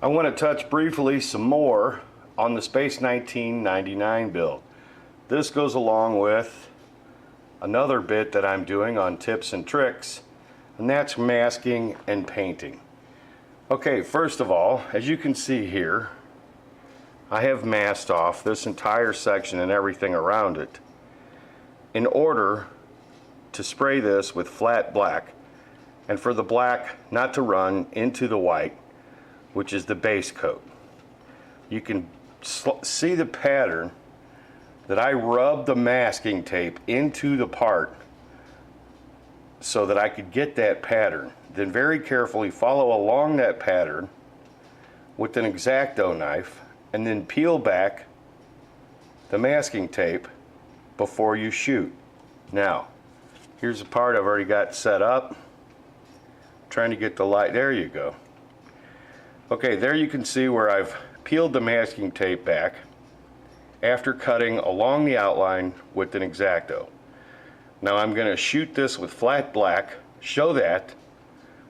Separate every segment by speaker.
Speaker 1: I want to touch briefly some more on the Space 1999 build. This goes along with another bit that I'm doing on tips and tricks, and that's masking and painting. Okay, first of all, as you can see here, I have masked off this entire section and everything around it in order to spray this with flat black, and for the black not to run into the white, which is the base coat. You can see the pattern that I rubbed the masking tape into the part so that I could get that pattern. Then very carefully follow along that pattern with an X-Acto knife and then peel back the masking tape before you shoot. Now, here's the part I've already got set up. Trying to get the light, there you go. Okay, there you can see where I've peeled the masking tape back after cutting along the outline with an X-Acto. Now I'm going to shoot this with flat black, show that,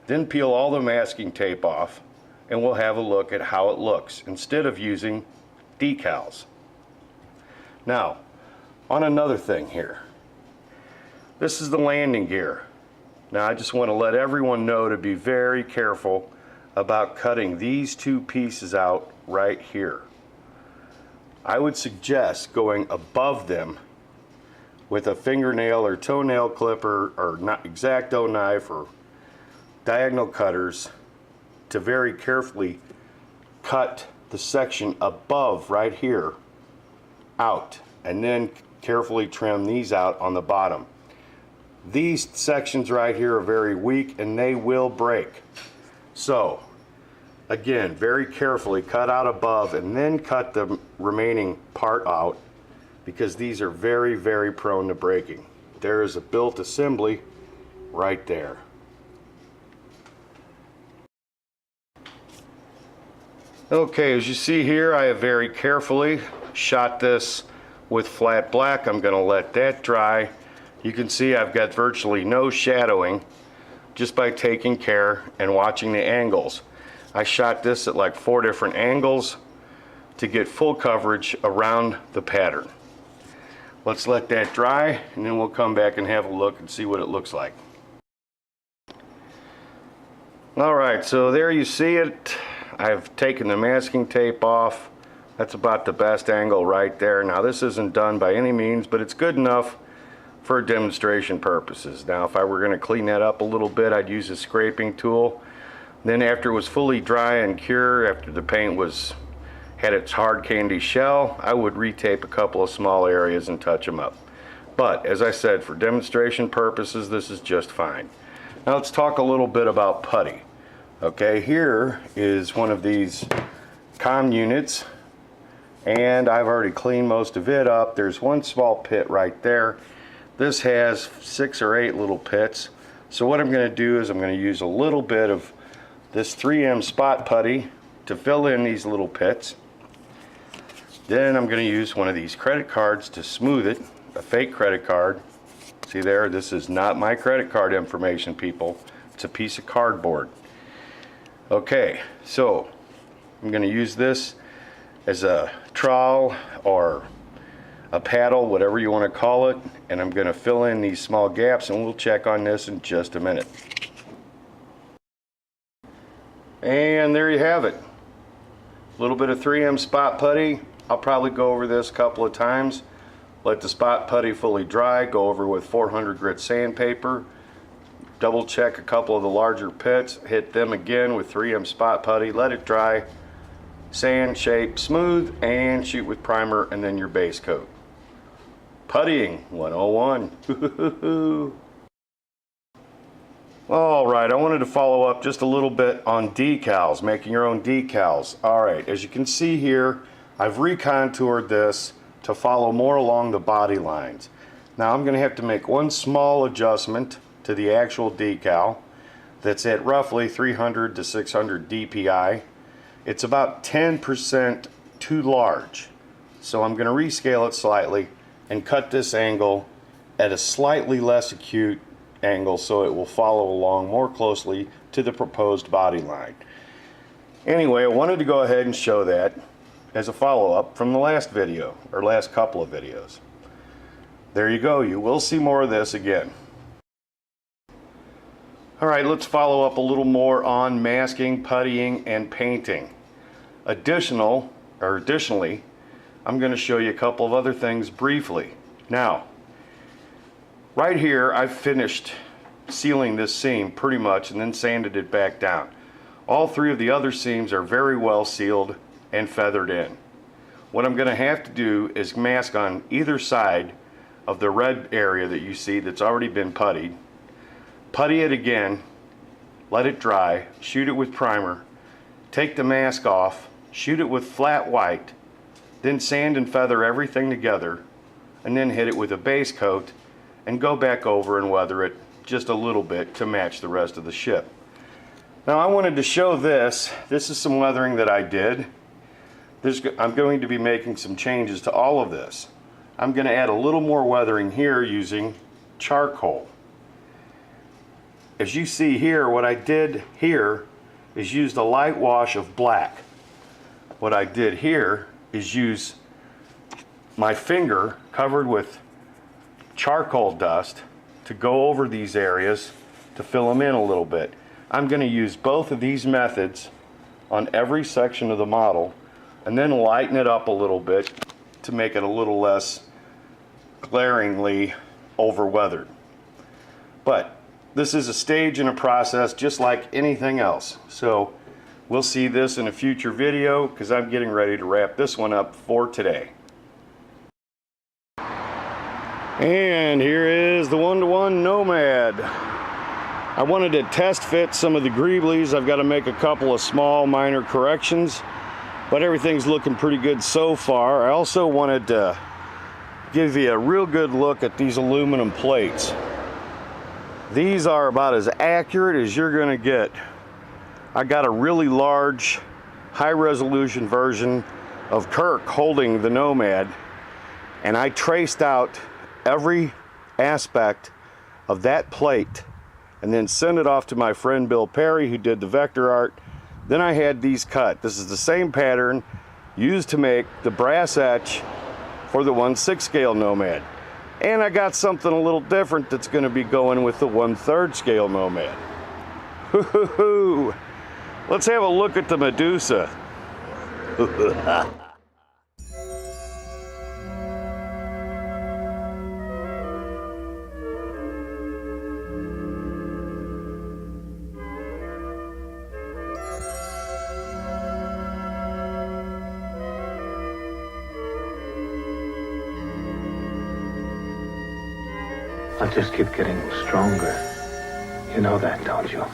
Speaker 1: then peel all the masking tape off, and we'll have a look at how it looks instead of using decals. Now, on another thing here. This is the landing gear. Now I just want to let everyone know to be very careful about cutting these two pieces out right here. I would suggest going above them with a fingernail or toenail clipper or X-Acto knife or diagonal cutters to very carefully cut the section above right here out, and then carefully trim these out on the bottom. These sections right here are very weak and they will break. So again, very carefully cut out above and then cut the remaining part out, because these are very, very prone to breaking. There is a built assembly right there. Okay, as you see here, I have very carefully shot this with flat black. I'm going to let that dry. You can see I've got virtually no shadowing just by taking care and watching the angles. I shot this at like 4 different angles to get full coverage around the pattern. Let's let that dry and then we'll come back and have a look and see what it looks like. Alright, so there you see it. I've taken the masking tape off. That's about the best angle right there. Now this isn't done by any means, but it's good enough for demonstration purposes. Now if I were going to clean that up a little bit, I'd use a scraping tool. Then after it was fully dry and cured, after the paint had its hard candy shell, I would retape a couple of small areas and touch them up. But as I said, for demonstration purposes, this is just fine. Now let's talk a little bit about putty. Okay, here is one of these comm units, and I've already cleaned most of it up. There's one small pit right there. This has 6 or 8 little pits. So what I'm going to do is I'm going to use a little bit of this 3M spot putty to fill in these little pits. Then I'm going to use one of these credit cards to smooth it, a fake credit card. See there, this is not my credit card information, people. It's a piece of cardboard. Okay, so I'm going to use this as a trowel or a paddle, whatever you want to call it, and I'm going to fill in these small gaps, and we'll check on this in just a minute. And there you have it. A little bit of 3M spot putty. I'll probably go over this a couple of times. Let the spot putty fully dry, go over with 400 grit sandpaper, double check a couple of the larger pits, hit them again with 3M spot putty, let it dry, sand, shape, smooth, and shoot with primer and then your base coat. Puttying 101. Alright, I wanted to follow up just a little bit on decals, making your own decals. Alright, as you can see here, I've recontoured this to follow more along the body lines. Now I'm going to have to make one small adjustment to the actual decal that's at roughly 300 to 600 DPI. It's about 10% too large. So I'm going to rescale it slightly and cut this angle at a slightly less acute angle so it will follow along more closely to the proposed body line. Anyway, I wanted to go ahead and show that as a follow-up from the last video, or last couple of videos. There you go, you will see more of this again. Alright, let's follow up a little more on masking, puttying, and painting. Additionally, I'm going to show you a couple of other things briefly. Now, right here I've finished sealing this seam pretty much and then sanded it back down. All three of the other seams are very well sealed and feathered in. What I'm going to have to do is mask on either side of the red area that you see that's already been puttied. Putty it again, let it dry, shoot it with primer, take the mask off, shoot it with flat white, then sand and feather everything together, and then hit it with a base coat and go back over and weather it just a little bit to match the rest of the ship. Now I wanted to show this. This is some weathering that I did. I'm going to be making some changes to all of this. I'm going to add a little more weathering here using charcoal. As you see here, what I did here is used a light wash of black. What I did here is use my finger covered with charcoal dust to go over these areas to fill them in a little bit. I'm going to use both of these methods on every section of the model and then lighten it up a little bit to make it a little less glaringly over-weathered. But this is a stage in a process just like anything else. So we'll see this in a future video because I'm getting ready to wrap this one up for today. And here is the one-to-one Nomad. I wanted to test fit some of the greeblies. I've got to make a couple of small minor corrections, but everything's looking pretty good so far. I also wanted to give you a real good look at these aluminum plates. These are about as accurate as you're going to get. I got a really large, high-resolution version of Quirk holding the Nomad, and I traced out every aspect of that plate and then sent it off to my friend Bill Perry, who did the vector art. Then I had these cut. This is the same pattern used to make the brass etch for the 1/6 scale Nomad. And I got something a little different that's going to be going with the 1/3 scale Nomad. Hoo-hoo-hoo. Let's have a look at the Medusa.
Speaker 2: I'll just keep getting stronger. You know that, don't you?